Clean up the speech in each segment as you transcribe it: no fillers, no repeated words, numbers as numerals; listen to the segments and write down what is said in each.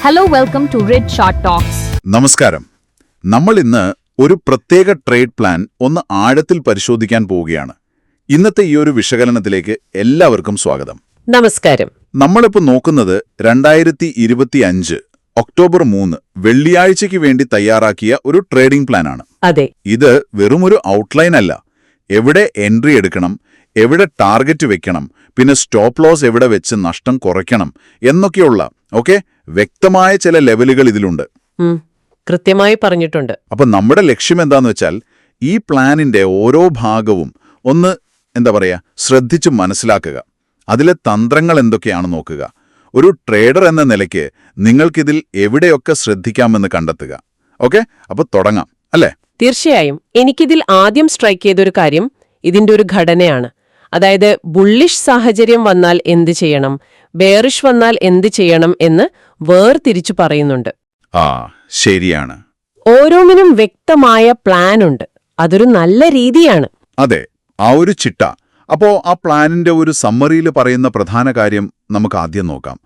Hello, welcome to Red Short Talks. നമസ്കാരം. നമ്മൾ ഇന്ന് ഒരു പ്രത്യേക ട്രേഡ് പ്ലാൻ ഒന്ന് ആഴത്തിൽ പരിശോധിക്കാൻ പോവുകയാണ്. ഇന്നത്തെ ഈ ഒരു വിശകലനത്തിലേക്ക് എല്ലാവർക്കും സ്വാഗതം. നമസ്കാരം. നമ്മളിപ്പോൾ നോക്കുന്നത് 2025 ഒക്ടോബർ 3 വെള്ളിയാഴ്ചയ്ക്ക് വേണ്ടി തയ്യാറാക്കിയ ഒരു ട്രേഡിംഗ് പ്ലാനാണ്. അതെ, ഇത് വെറുമൊരു ഔട്ട്ലൈൻ അല്ല. എവിടെ എൻട്രി എടുക്കണം, എവിടെ ടാർഗറ്റ് വെക്കണം, പിന്നെ സ്റ്റോപ്പ് ലോസ് എവിടെ വെച്ച് നഷ്ടം കുറയ്ക്കണം എന്നൊക്കെയുള്ള വ്യക്തമായ ചില ലെവലുകൾ ഇതിലുണ്ട്. കൃത്യമായി പറഞ്ഞിട്ടുണ്ട്. അപ്പൊ നമ്മുടെ ലക്ഷ്യം എന്താന്ന് വെച്ചാൽ ഈ പ്ലാനിന്റെ ഓരോ ഭാഗവും ഒന്ന് ശ്രദ്ധിച്ചു മനസ്സിലാക്കുക. അതിലെ തന്ത്രങ്ങൾ എന്തൊക്കെയാണ് നോക്കുക. ഒരു ട്രേഡർ എന്ന നിലയ്ക്ക് നിങ്ങൾക്കിതിൽ എവിടെയൊക്കെ ശ്രദ്ധിക്കാമെന്ന് കണ്ടെത്തുക. അപ്പൊ തുടങ്ങാം അല്ലേ? തീർച്ചയായും. എനിക്കിതിൽ ആദ്യം സ്ട്രൈക്ക് ചെയ്തൊരു കാര്യം ഇതിന്റെ ഒരു ഘടനയാണ്. അതായത് ബുള്ളിഷ് സാഹചര്യം വന്നാൽ എന്ത് ചെയ്യണം, ബെയറിഷ് വന്നാൽ എന്ത് ചെയ്യണം എന്ന് വേർതിരിച്ചു പറയുന്നുണ്ട്. ശരിയാണ്. ഓരോന്നിനും വ്യക്തമായ പ്ലാൻ ഉണ്ട്. അതൊരു നല്ല രീതിയാണ്. അതെ, ആ ഒരു ചിട്ട. അപ്പോ ആ പ്ലാനിന്റെ ഒരു സമ്മറിയിൽ പറയുന്ന പ്രധാന കാര്യം നമുക്ക് ആദ്യം നോക്കാം.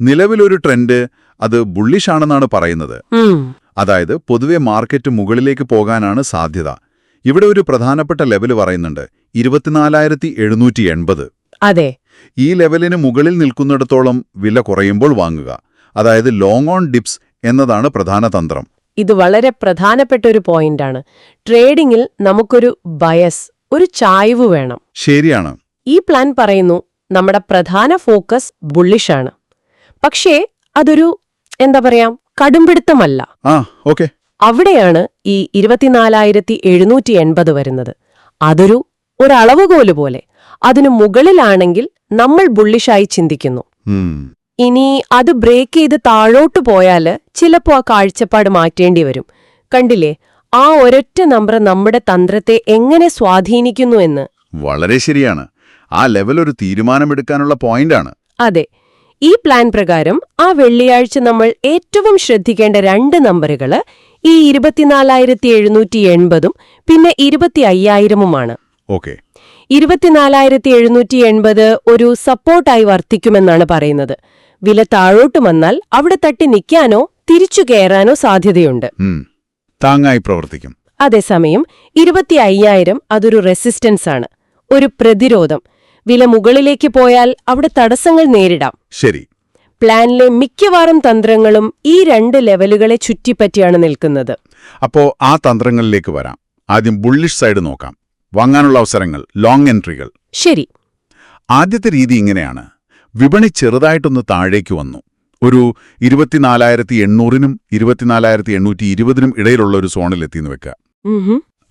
നിലവിലൊരു ട്രെൻഡ് അത് ബുള്ളിഷ് ആണെന്നാണ് പറയുന്നത്. അതായത് പൊതുവെ മാർക്കറ്റ് മുകളിലേക്ക് പോകാനാണ് സാധ്യത. ഇവിടെ ഒരു പ്രധാനപ്പെട്ട ലെവൽ പറയുന്നുണ്ട്, 24,780. അതെ, ഈ ലെവലിന് മുകളിൽ നിൽക്കുന്നിടത്തോളം വില കുറയുമ്പോൾ വാങ്ങുക. അതായത് ലോങ് ഓൺ ഡിപ്സ് എന്നതാണ് പ്രധാന തന്ത്രം. ഇത് വളരെ പ്രധാനപ്പെട്ട ഒരു പോയിന്റാണ്. ട്രേഡിംഗിൽ നമുക്കൊരു ബയസ്, ഒരു ചായ്വ് വേണം. ശരിയാണ്. ഈ പ്ലാൻ പറയുന്നു നമ്മുടെ പ്രധാന ഫോക്കസ് ബുള്ളിഷാണ്. പക്ഷേ അതൊരു കടുംപിടുത്തമല്ല. അവിടെയാണ് ഈ 24,780 വരുന്നത്. അതൊരു ഒരളവുകോല് പോലെ. അതിനു മുകളിലാണെങ്കിൽ നമ്മൾ ബുള്ളിഷായി ചിന്തിക്കുന്നു. ഇനി അത് ബ്രേക്ക് ചെയ്ത് താഴോട്ടു പോയാല് ചിലപ്പോ ആ കാഴ്ചപ്പാട് മാറ്റേണ്ടി വരും. കണ്ടില്ലേ, ആ ഒരൊറ്റ നമ്പർ നമ്മുടെ തന്ത്രത്തെ എങ്ങനെ സ്വാധീനിക്കുന്നു എന്ന്. വളരെ ശരിയാണ്. ആ ലെവൽ ഒരു തീരുമാനമെടുക്കാനുള്ള പോയിന്റാണ്. അതെ, ഈ പ്ലാൻ പ്രകാരം ആ വെള്ളിയാഴ്ച നമ്മൾ ഏറ്റവും ശ്രദ്ധിക്കേണ്ട രണ്ട് നമ്പറുകള് ഈ 24,780 പിന്നെ 25,000 24,780 ഒരു സപ്പോർട്ടായി വർത്തിക്കുമെന്നാണ് പറയുന്നത്. വില താഴോട്ട് വന്നാൽ അവിടെ തട്ടി നിൽക്കാനോ തിരിച്ചു കയറാനോ സാധ്യതയുണ്ട്. താങ്ങായി പ്രവർത്തിക്കും. അതേസമയം 25,000 അതൊരു റെസിസ്റ്റൻസ് ആണ്, ഒരു പ്രതിരോധം. വില മുകളിലേക്ക് പോയാൽ അവിടെ തടസ്സങ്ങൾ നേരിടാം. ശരി. പ്ലാനിലെ മിക്കവാറും തന്ത്രങ്ങളും ഈ രണ്ട് ലെവലുകളെ ചുറ്റിപ്പറ്റിയാണ് നിൽക്കുന്നത്. അപ്പോ ആ തന്ത്രങ്ങളിലേക്ക് വരാം. ആദ്യം ബുള്ളിഷ് സൈഡ് നോക്കാം. വാങ്ങാനുള്ള അവസരങ്ങൾ, ലോങ് എൻട്രികൾ. ശരി. ആദ്യത്തെ രീതി ഇങ്ങനെയാണ്. വിപണി ചെറുതായിട്ടൊന്ന് താഴേക്ക് വന്നു. ഒരു 24,800-നും 24,820-നും ഇടയിലുള്ള ഒരു സോണിലെത്തിന്ന് വെക്കുക.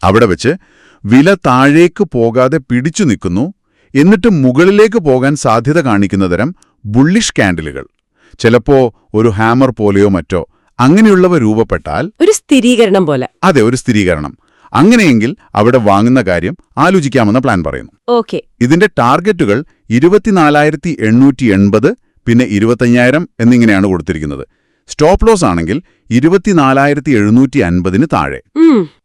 അവിടെ വെച്ച് വില താഴേക്ക് പോകാതെ പിടിച്ചു നിൽക്കുന്നു. എന്നിട്ട് മുകളിലേക്ക് പോകാൻ സാധ്യത കാണിക്കുന്ന തരം ബുള്ളിഷ് കാൻഡിലുകൾ, ചിലപ്പോ ഒരു ഹാമർ പോലെയോ മറ്റോ അങ്ങനെയുള്ളവ രൂപപ്പെട്ടാൽ ഒരു സ്ഥിരീകരണം പോലെ. അതെ, ഒരു സ്ഥിരീകരണം. അങ്ങനെയെങ്കിൽ അവിടെ വാങ്ങുന്ന കാര്യം ആലോചിക്കാമെന്ന പ്ലാൻ പറയുന്നു. ഇതിന്റെ ടാർഗറ്റുകൾ 24,880 പിന്നെ 25,000 എന്നിങ്ങനെയാണ് കൊടുത്തിരിക്കുന്നത്. സ്റ്റോപ്പ് ലോസ് ആണെങ്കിൽ 24,750-ന് താഴെ.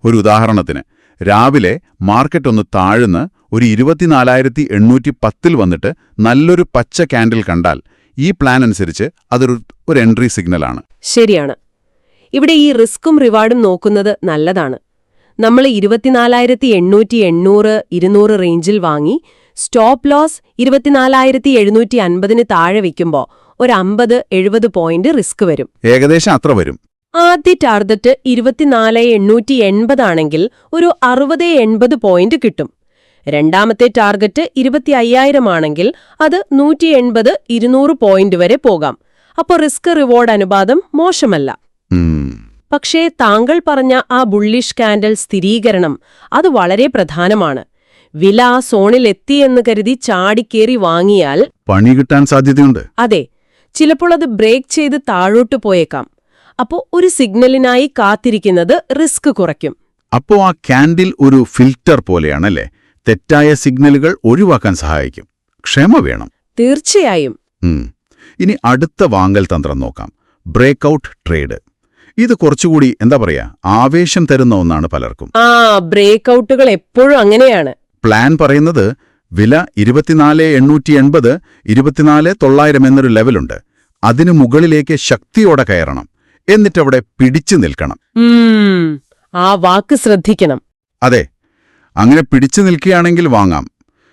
ഒരു ഉദാഹരണത്തിന്, രാവിലെ മാർക്കറ്റ് ഒന്ന് താഴ്ന്ന് ഒരു 24,810 വന്നിട്ട് നല്ലൊരു പച്ച കാൻഡിൽ കണ്ടാൽ ഈ പ്ലാൻ അനുസരിച്ച് അതൊരു എൻട്രി സിഗ്നലാണ്. ശരിയാണ്. ഇവിടെ ഈ റിസ്ക്കും റിവാർഡും നോക്കുന്നത് നല്ലതാണ്. നമ്മൾ 24,880, 200 റേഞ്ചിൽ വാങ്ങി സ്റ്റോപ്പ് ലോസ് 24,750-ന് താഴെ വയ്ക്കുമ്പോൾ ഒരു 50-70 പോയിന്റ് റിസ്ക് വരും. ഏകദേശം അത്ര വരും. ആദ്യ ടാർഗറ്റ് 24,880 ആണെങ്കിൽ ഒരു 60-80 പോയിന്റ് കിട്ടും. രണ്ടാമത്തെ ടാർഗറ്റ് 25,000 ആണെങ്കിൽ അത് 180-200 പോയിന്റ് വരെ പോകാം. അപ്പോൾ റിസ്ക് റിവാർഡ് അനുപാതം മോശമല്ല. പക്ഷേ താങ്കൾ പറഞ്ഞ ആ ബുള്ളിഷ് കാൻഡൽ സ്ഥിരീകരണം അത് വളരെ പ്രധാനമാണ്. വില ആ സോണിലെത്തിയെന്ന് കരുതി ചാടിക്കേറി വാങ്ങിയാൽ പണി കിട്ടാൻ സാധ്യതയുണ്ട്. അതെ, ചിലപ്പോൾ അത് ബ്രേക്ക് ചെയ്ത് താഴോട്ട് പോയേക്കാം. അപ്പോ ഒരു സിഗ്നലിനായി കാത്തിരിക്കുന്നത് റിസ്ക് കുറയ്ക്കും. അപ്പോ ആ കാൻഡിൽ ഒരു ഫിൽറ്റർ പോലെയാണല്ലേ? തെറ്റായ സിഗ്നലുകൾ ഒഴിവാക്കാൻ സഹായിക്കും. ക്ഷമ വേണം. തീർച്ചയായും. ഇനി അടുത്ത വാങ്ങൽ തന്ത്രം നോക്കാം. Breakout trade. ഇത് കുറച്ചുകൂടി ആവേശം തരുന്ന ഒന്നാണ് പലർക്കും. ബ്രേക്ക്ഔട്ടുകൾ എപ്പോഴും അങ്ങനെയാണ്. പ്ലാൻ പറയുന്നത് വില 24,880, 24,900 എന്നൊരു ലെവലുണ്ട്. അതിനു മുകളിലേക്ക് ശക്തിയോടെ കയറണം. എന്നിട്ടവിടെ പിടിച്ചു നിൽക്കണം. ആ വാക്ക് ശ്രദ്ധിക്കണം. അതെ, അങ്ങനെ പിടിച്ചു നിൽക്കുകയാണെങ്കിൽ വാങ്ങാം.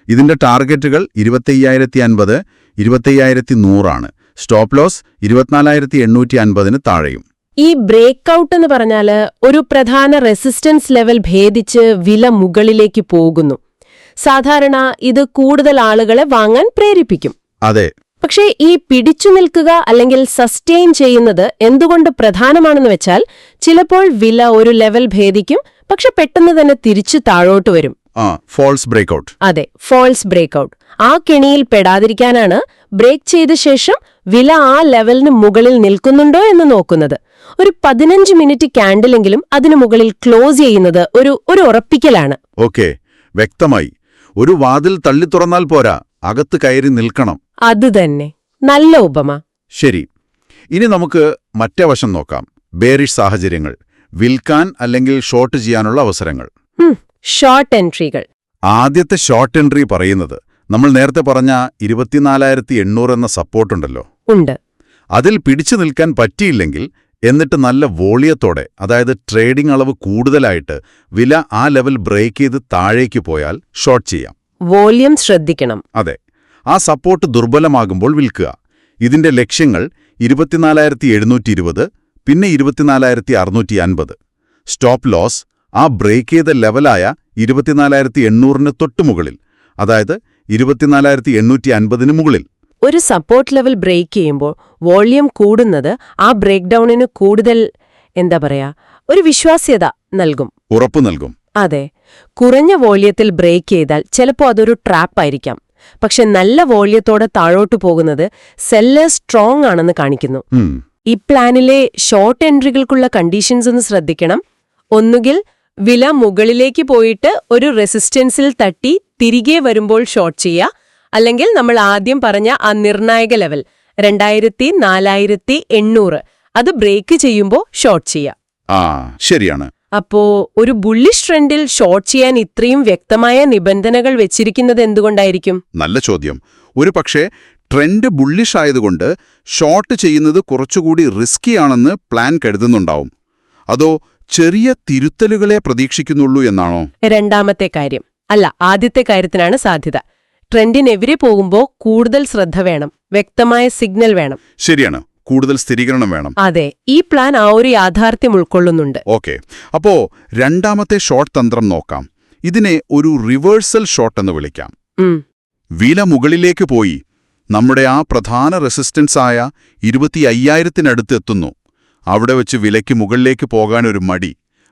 ഇതിന്റെ ടാർഗറ്റുകൾ 25,050, 25,100 ആണ്. സ്റ്റോപ്പ് ലോസ് 24,850 താഴെയും. ഈ ബ്രേക്ക് ഔട്ട് എന്ന് പറഞ്ഞാല് ഒരു പ്രധാന റെസിസ്റ്റൻസ് ലെവൽ ഭേദിച്ച് വില മുകളിലേക്ക് പോകുന്നു. സാധാരണ ഇത് കൂടുതൽ ആളുകളെ വാങ്ങാൻ പ്രേരിപ്പിക്കും. അതെ. പക്ഷേ ഈ പിടിച്ചു നിൽക്കുക അല്ലെങ്കിൽ സസ്റ്റെയിൻ ചെയ്യുന്നത് എന്തുകൊണ്ട് പ്രധാനമാണെന്ന് വെച്ചാൽ ചിലപ്പോൾ വില ഒരു ലെവൽ ഭേദിക്കും, പക്ഷെ പെട്ടെന്ന് തന്നെ തിരിച്ചു താഴോട്ട് വരും. False breakout. അതെ, ഫോൾസ് ബ്രേക്ക്ഔട്ട്. ആ കെണിയിൽ പെടാതിരിക്കാനാണ് ബ്രേക്ക് ചെയ്ത ശേഷം വില ആ ലെവലിന് മുകളിൽ നിൽക്കുന്നുണ്ടോ എന്ന് നോക്കുന്നത്. ഒരു 15 മിനിറ്റ് ക്യാൻഡിലെങ്കിലും അതിനു മുകളിൽ ക്ലോസ് ചെയ്യുന്നത് ഒരു ഉറപ്പിക്കലാണ്. ഓക്കെ, വ്യക്തമായി. ഒരു വാതിൽ തള്ളി തുറന്നാൽ പോരാ, അകത്ത് കയറി നിൽക്കണം. അതുതന്നെ, നല്ല ഉപമ. ശരി, ഇനി നമുക്ക് മറ്റേ വശം നോക്കാം. ബേറിഷ് സാഹചര്യങ്ങൾ, വിൽക്കാൻ അല്ലെങ്കിൽ ഷോർട്ട് ചെയ്യാനുള്ള അവസരങ്ങൾ. ഷോർട്ട് എൻട്രികൾ. ആദ്യത്തെ ഷോർട്ട് എൻട്രി പറയുന്നത് നമ്മൾ നേരത്തെ പറഞ്ഞ 24,800 എന്ന സപ്പോർട്ടുണ്ടല്ലോ, ഉണ്ട്. അതിൽ പിടിച്ചു നിൽക്കാൻ പറ്റിയില്ലെങ്കിൽ, എന്നിട്ട് നല്ല വോളിയത്തോടെ, അതായത് ട്രേഡിംഗ് അളവ് കൂടുതലായിട്ട് വില ആ ലെവൽ ബ്രേക്ക് ചെയ്ത് താഴേക്ക് പോയാൽ ഷോർട്ട് ചെയ്യാം. വോളിയം ശ്രദ്ധിക്കണം. അതെ, ആ സപ്പോർട്ട് ദുർബലമാകുമ്പോൾ വിൽക്കുക. ഇതിന്റെ ലക്ഷ്യങ്ങൾ 24,720, പിന്നെ 24,650. സ്റ്റോപ്പ് ലോസ് ആ ബ്രേക്ക് ചെയ്ത ലെവലായ 24,800 തൊട്ടുമുകളിൽ, അതായത് 24,850 മുകളിൽ. ഒരു സപ്പോർട്ട് ലെവൽ ബ്രേക്ക് ചെയ്യുമ്പോൾ വോളിയം കൂടുന്നത് ആ ബ്രേക്ക് ഡൗണിന് കൂടുതൽ ഒരു വിശ്വാസ്യത നൽകും, ഉറപ്പു നൽകും. അതെ, കുറഞ്ഞ വോളിയത്തിൽ ബ്രേക്ക് ചെയ്താൽ ചിലപ്പോൾ അതൊരു ട്രാപ്പായിരിക്കാം. പക്ഷെ നല്ല വോളിയത്തോടെ താഴോട്ടു പോകുന്നത് സെല്ലേഴ്സ് സ്ട്രോങ് ആണെന്ന് കാണിക്കുന്നു. ഈ പ്ലാനിലെ ഷോർട്ട് എൻട്രികൾക്കുള്ള കണ്ടീഷൻസ് ഒന്ന് ശ്രദ്ധിക്കണം. ഒന്നുകിൽ വില മുകളിലേക്ക് പോയിട്ട് ഒരു റെസിസ്റ്റൻസിൽ തട്ടി തിരികെ വരുമ്പോൾ ഷോർട്ട് ചെയ്യുക, അല്ലെങ്കിൽ നമ്മൾ ആദ്യം പറഞ്ഞ ആ നിർണായക ലെവൽ 24,800 അത് ബ്രേക്ക് ചെയ്യുമ്പോൾ ഷോർട്ട് ചെയ്യുക. ശരിയാണ്. അപ്പോ ഒരു ബുള്ളിഷ് ട്രെൻഡിൽ ഷോർട്ട് ചെയ്യാൻ ഇത്രയും വ്യക്തമായ നിബന്ധനകൾ വെച്ചിരിക്കുന്നത് എന്തുകൊണ്ടായിരിക്കും? നല്ല ചോദ്യം. ഒരു പക്ഷേ ട്രെൻഡ് ബുള്ളിഷ് ആയതുകൊണ്ട് ഷോർട്ട് ചെയ്യുന്നത് കുറച്ചുകൂടി റിസ്കിയാണെന്ന് പ്ലാൻ കരുതുന്നുണ്ടാവും. അതോ ചെറിയ തിരുത്തലുകളെ പ്രതീക്ഷിക്കുന്നുള്ളൂ എന്നാണോ? രണ്ടാമത്തെ കാര്യം അല്ല, ആദ്യത്തെ കാര്യത്തിനാണ് സാധ്യത. ട്രെൻഡിനെതിരെ പോകുമ്പോൾ കൂടുതൽ ശ്രദ്ധ വേണം, വ്യക്തമായ സിഗ്നൽ വേണം. ശരിയാണ്, കൂടുതൽ സ്ഥിരീകരണം വേണം. അതെ, ഈ പ്ലാൻ ആ ഒരു യാഥാർത്ഥ്യം ഉൾക്കൊള്ളുന്നുണ്ട്. ഓക്കെ, അപ്പോ രണ്ടാമത്തെ ഷോർട്ട് തന്ത്രം നോക്കാം. ഇതിനെ ഒരു റിവേഴ്സൽ ഷോർട്ട് എന്ന് വിളിക്കാം. വില മുകളിലേക്ക് പോയി നമ്മുടെ ആ പ്രധാന റെസിസ്റ്റൻസ് ആയ 25,000 എത്തുന്നു. അവിടെ വെച്ച് വിലയ്ക്ക് മുകളിലേക്ക് പോകാൻ ഒരു മടി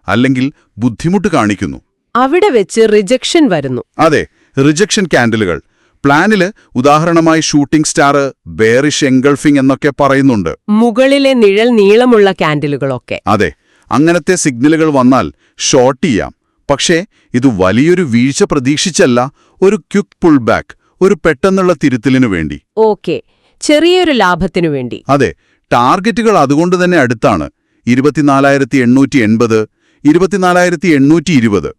അല്ലെങ്കിൽ ബുദ്ധിമുട്ട് കാണിക്കുന്നു. അവിടെ വെച്ച് റിജക്ഷൻ വരുന്നു. അതെ, റിജക്ഷൻ ക്യാൻഡിലുകൾ. പ്ലാനില് ഉദാഹരണമായി ഷൂട്ടിംഗ് സ്റ്റാർ, ബെയറിഷ് എൻഗൾഫിംഗ് എന്നൊക്കെ പറയുന്നുണ്ട്. മുകളിലെ നിഴൽ നീളമുള്ള ക്യാൻഡിലുകളൊക്കെ. അതെ, അങ്ങനത്തെ സിഗ്നലുകൾ വന്നാൽ ഷോർട്ട് ചെയ്യാം. പക്ഷേ ഇത് വലിയൊരു വീഴ്ച പ്രതീക്ഷിച്ചല്ല, ഒരു ക്വിക്ക് പുൾ ബാക്ക്, ഒരു പെട്ടെന്നുള്ള തിരുത്തലിനു വേണ്ടി. ഓക്കെ, ചെറിയൊരു ലാഭത്തിനു വേണ്ടി. അതെ, ടാർഗറ്റുകൾ അതുകൊണ്ട് തന്നെ അടുത്താണ്. 24,880, 24,820.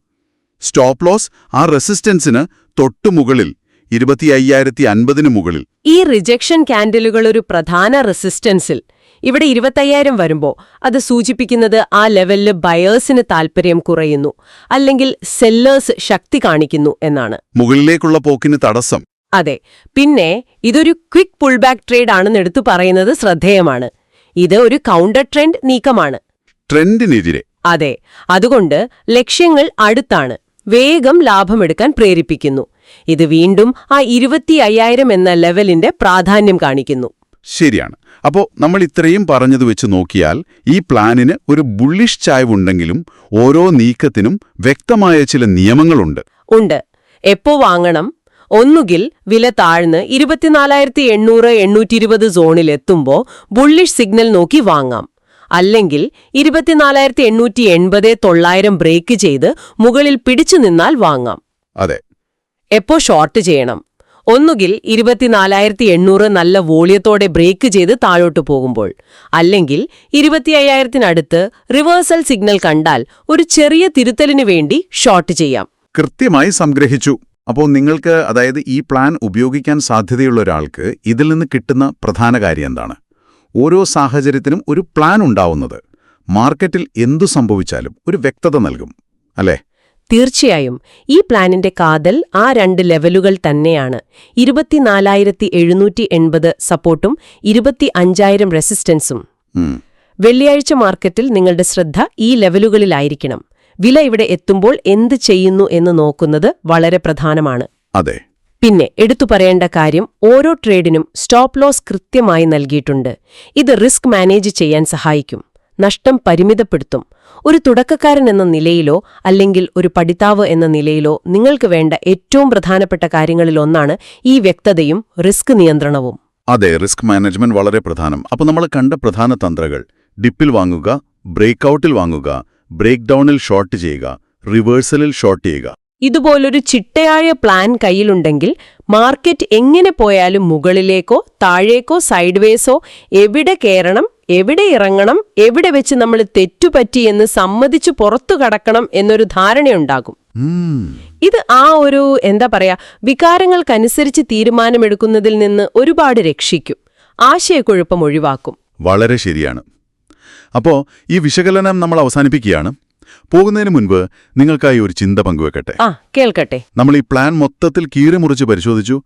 സ്റ്റോപ്പ് ലോസ് ആ റെസിസ്റ്റൻസിന് തൊട്ടുമുകളിൽ, 25,050 മുകളിൽ. ഈ റിജക്ഷൻ ക്യാൻഡിലുകൾ ഒരു പ്രധാന റെസിസ്റ്റൻസിൽ, ഇവിടെ 25,000 വരുമ്പോൾ അത് സൂചിപ്പിക്കുന്നത് ആ ലെവലില് ബയേഴ്സിന് താൽപ്പര്യം കുറയുന്നു, അല്ലെങ്കിൽ സെല്ലേഴ്സ് ശക്തി കാണിക്കുന്നു എന്നാണ്. മുകളിലേക്കുള്ള പോക്കിന് തടസ്സം. അതെ, പിന്നെ ഇതൊരു ക്വിക്ക് പുൾബാക്ക് ട്രേഡ് ആണെന്ന് എടുത്തു പറയുന്നത് ശ്രദ്ധേയമാണ്. ഇത് ഒരു കൗണ്ടർ ട്രെൻഡ് നീക്കമാണ്, ട്രെൻഡിനെതിരെ. അതെ, അതുകൊണ്ട് ലക്ഷ്യങ്ങൾ അടുത്താണ്, വേഗം ലാഭമെടുക്കാൻ പ്രേരിപ്പിക്കുന്നു. ഇത് വീണ്ടും ആ 25,000 എന്ന ലെവലിന്റെ പ്രാധാന്യം കാണിക്കുന്നു. ശരിയാണ്. അപ്പോൾ നമ്മൾ ഇത്രയും പറഞ്ഞത് വെച്ച് നോക്കിയാൽ ഈ പ്ലാനിന് ഒരു ബുള്ളിഷ് ചായ്വുണ്ടെങ്കിലും ഓരോ നീക്കത്തിനും വ്യക്തമായ ചില നിയമങ്ങളുണ്ട്. ഉണ്ട്. എപ്പോ വാങ്ങണം? ഒന്നുകിൽ വില താഴ്ന്ന് 24,800, 820 സോണിലെത്തുമ്പോ ബുള്ളിഷ് സിഗ്നൽ നോക്കി വാങ്ങാം. അല്ലെങ്കിൽ 24,880, 900 ബ്രേക്ക് ചെയ്ത് മുകളിൽ പിടിച്ചു നിന്നാൽ വാങ്ങാം. അതെ. എപ്പോ ഷോർട്ട് ചെയ്യണം? ഒന്നുകിൽ 24,800 നല്ല വോളിയത്തോടെ ബ്രേക്ക് ചെയ്ത് താഴോട്ട് പോകുമ്പോൾ, അല്ലെങ്കിൽ 25,000 റിവേഴ്സൽ സിഗ്നൽ കണ്ടാൽ ഒരു ചെറിയ തിരുത്തലിനു വേണ്ടി ഷോർട്ട് ചെയ്യാം. കൃത്യമായി സംഗ്രഹിച്ചു. അപ്പോൾ നിങ്ങൾക്ക്, അതായത് ഈ പ്ലാൻ ഉപയോഗിക്കാൻ സാധ്യതയുള്ള ഒരാൾക്ക് ഇതിൽ നിന്ന് കിട്ടുന്ന പ്രധാന കാര്യം എന്താണ്? ഓരോ സാഹചര്യത്തിനും ഒരു പ്ലാൻ ഉണ്ടാവുന്നത് മാർക്കറ്റിൽ എന്തു സംഭവിച്ചാലും ഒരു വ്യക്തത നൽകും അല്ലേ? തീർച്ചയായും ഈ പ്ലാനിന്റെ കാതൽ ആ 2 ലെവലുകൾ തന്നെയാണ്. 24,780 സപ്പോർട്ടും 25,000 റെസിസ്റ്റൻസും. വെള്ളിയാഴ്ച മാർക്കറ്റിൽ നിങ്ങളുടെ ശ്രദ്ധ ഈ ലെവലുകളിലായിരിക്കണം. വില ഇവിടെ എത്തുമ്പോൾ എന്ത് ചെയ്യുന്നു എന്ന് നോക്കുന്നത് വളരെ പ്രധാനമാണ്. അതെ. പിന്നെ എടുത്തു പറയേണ്ട കാര്യം, ഓരോ ട്രേഡിനും സ്റ്റോപ്പ് ലോസ് കൃത്യമായി നൽകിയിട്ടുണ്ട്. ഇത് റിസ്ക് മാനേജ് ചെയ്യാൻ സഹായിക്കും, നഷ്ടം പരിമിതപ്പെടുത്തും. ഒരു തുടക്കക്കാരൻ എന്ന നിലയിലോ അല്ലെങ്കിൽ ഒരു പഠിതാവ് എന്ന നിലയിലോ നിങ്ങൾക്ക് വേണ്ട ഏറ്റവും പ്രധാനപ്പെട്ട കാര്യങ്ങളിലൊന്നാണ് ഈ വ്യക്തതയും റിസ്ക് നിയന്ത്രണവും. അതെ, റിസ്ക് മാനേജ്മെന്റ് വളരെ പ്രധാനം. അപ്പോൾ നമ്മൾ കണ്ട പ്രധാന തന്ത്രങ്ങൾ: ഡിപ്പിൽ വാങ്ങുക, ബ്രേക്ക്ഔട്ടിൽ വാങ്ങുക, ബ്രേക്ക് ഡൗണിൽ ഷോർട്ട് ചെയ്യുക, റിവേഴ്സലിൽ ഷോർട്ട് ചെയ്യുക. ഇതുപോലൊരു ചിട്ടയായ പ്ലാൻ കയ്യിലുണ്ടെങ്കിൽ മാർക്കറ്റ് എങ്ങനെ പോയാലും മുകളിലേക്കോ താഴേക്കോ സൈഡ്വേസോ എവിടെ കയറണം, എവിടെ ഇറങ്ങണം, എവിടെ വെച്ച് നമ്മൾ തെറ്റുപറ്റി എന്ന് സമ്മതിച്ചു പുറത്തു കടക്കണം എന്നൊരു ധാരണയുണ്ടാകും. ഇത് ആ ഒരു വികാരങ്ങൾക്കനുസരിച്ച് തീരുമാനമെടുക്കുന്നതിൽ നിന്ന് ഒരുപാട് രക്ഷിക്കും, ആശയക്കുഴപ്പം ഒഴിവാക്കും. വളരെ ശരിയാണ്. അപ്പോ ഈ വിശകലനം നമ്മൾ അവസാനിപ്പിക്കുകയാണ്. പോകുന്നതിന് മുൻപ് നിങ്ങൾക്കായി ഒരു ചിന്ത പങ്കുവെക്കട്ടെ. കേൾക്കട്ടെ. നമ്മൾ ഈ പ്ലാൻ മൊത്തത്തിൽ കീറിമുറിച്ച് പരിശോധിച്ചു.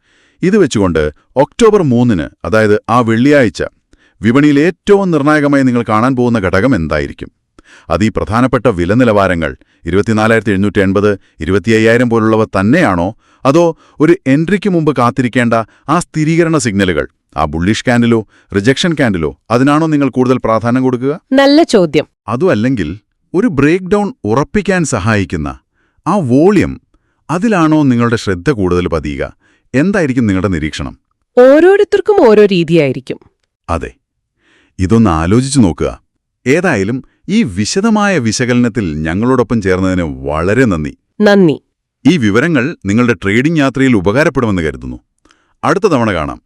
ഇത് വെച്ചുകൊണ്ട് ഒക്ടോബർ 3-ന്, അതായത് ആ വെള്ളിയാഴ്ച, വിപണിയിൽ ഏറ്റവും നിർണായകമായി നിങ്ങൾ കാണാൻ പോകുന്ന ഘടകം എന്തായിരിക്കും? അത് ഈ പ്രധാനപ്പെട്ട വില നിലവാരങ്ങൾ 24,780, 25,000 പോലുള്ളവ തന്നെയാണോ? അതോ ഒരു എൻട്രിക്ക് മുമ്പ് കാത്തിരിക്കേണ്ട ആ സ്ഥിരീകരണ സിഗ്നലുകൾ, ആ ബുള്ളിഷ് ക്യാൻഡിലോ റിജക്ഷൻ ക്യാൻഡിലോ, അതിനാണോ നിങ്ങൾ കൂടുതൽ പ്രാധാന്യം കൊടുക്കുക? നല്ല ചോദ്യം. അതുമല്ലെങ്കിൽ ഒരു ബ്രേക്ക് ഡൗൺ ഉറപ്പിക്കാൻ സഹായിക്കുന്ന ആ വോളിയം, അതിലാണോ നിങ്ങളുടെ ശ്രദ്ധ കൂടുതൽ പതിയുക? എന്തായിരിക്കും നിങ്ങളുടെ നിരീക്ഷണം? ഓരോരുത്തർക്കും ഓരോ രീതിയായിരിക്കും. അതെ, ഇതൊന്ന് ആലോചിച്ചു നോക്കുക. ഏതായാലും ഈ വിശദമായ വിശകലനത്തിൽ ഞങ്ങളോടൊപ്പം ചേർന്നതിന് വളരെ നന്ദി. ഈ വിവരങ്ങൾ നിങ്ങളുടെ ട്രേഡിംഗ് യാത്രയിൽ ഉപകാരപ്പെടുമെന്ന് കരുതുന്നു. അടുത്ത തവണ കാണാം.